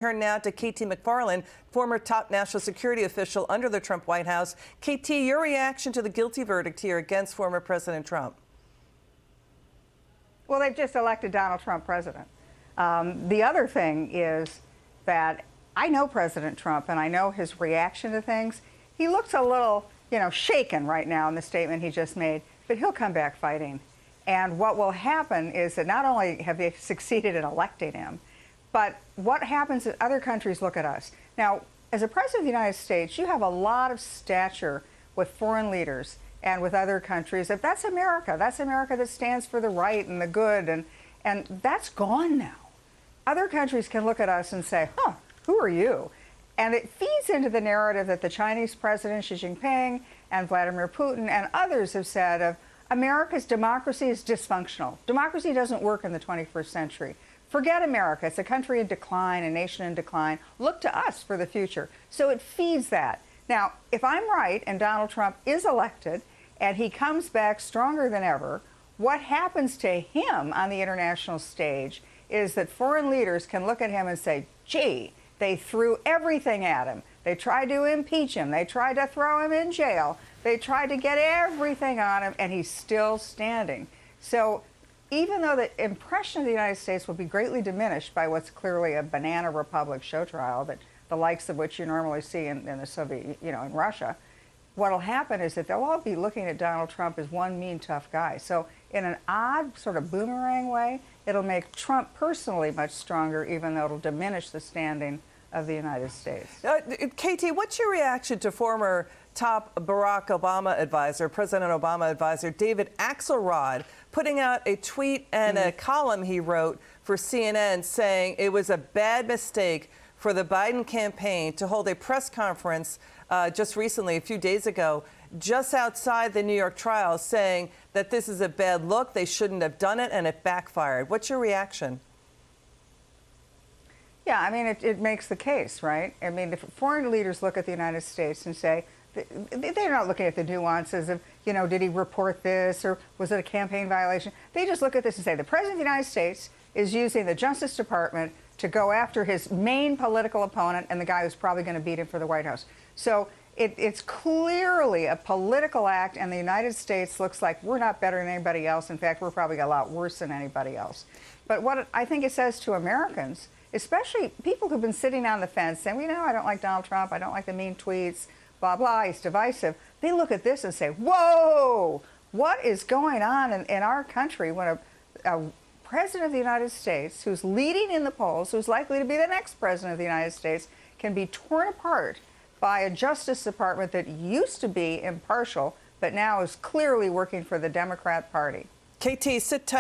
Turn now to KT McFarland, former top national security official under the Trump White House. KT, your reaction to the guilty verdict here against former President Trump? Well, they've just elected Donald Trump president. The other thing is that I know President Trump and I know his reaction to things. He looks a little, shaken right now in the statement he just made, but he'll come back fighting. And what will happen is that not only have they succeeded in electing him, but what happens is other countries look at us. Now, as a president of the United States, you have a lot of stature with foreign leaders and with other countries. That's America. That's America that stands for the right and the good, and that's gone now. Other countries can look at us and say, who are you? And it feeds into the narrative that the Chinese president, Xi Jinping, and Vladimir Putin and others have said of America's democracy is dysfunctional. Democracy doesn't work in the 21st century. Forget America. It's a country in decline, a nation in decline. Look to us for the future. So it feeds that. Now, if I'm right and Donald Trump is elected and he comes back stronger than ever, what happens to him on the international stage is that foreign leaders can look at him and say, gee, they threw everything at him. They tried to impeach him. They tried to throw him in jail. They tried to get everything on him, and he's still standing. So even though the impression of the United States will be greatly diminished by what's clearly a banana republic show trial, that the likes of which you normally see in the Soviet, in Russia, what will happen is that they'll all be looking at Donald Trump as one mean, tough guy. So in an odd sort of boomerang way, it'll make Trump personally much stronger, even though it'll diminish the standing of the United States. KT, what's your reaction to former top Barack Obama advisor, President Obama advisor, David Axelrod, putting out a tweet and a column he wrote for CNN saying it was a bad mistake for the Biden campaign to hold a press conference just recently, a few days ago, just outside the New York trial, saying that this is a bad look, they shouldn't have done it, and it backfired. What's your reaction? Yeah, I mean, it makes the case, right? I mean, if foreign leaders look at the United States and say, they're not looking at the nuances of, did he report this or was it a campaign violation? They just look at this and say, the President of the United States is using the Justice Department to go after his main political opponent and the guy who's probably going to beat him for the White House. So it's clearly a political act, and the United States looks like we're not better than anybody else. In fact, we're probably a lot worse than anybody else. But what I think it says to Americans, especially people who've been sitting on the fence saying, I don't like Donald Trump, I don't like the mean tweets, blah, blah, he's divisive. They look at this and say, whoa, what is going on in our country when a president of the United States who's leading in the polls, who's likely to be the next president of the United States, can be torn apart by a Justice Department that used to be impartial, but now is clearly working for the Democrat Party. KT, sit tight.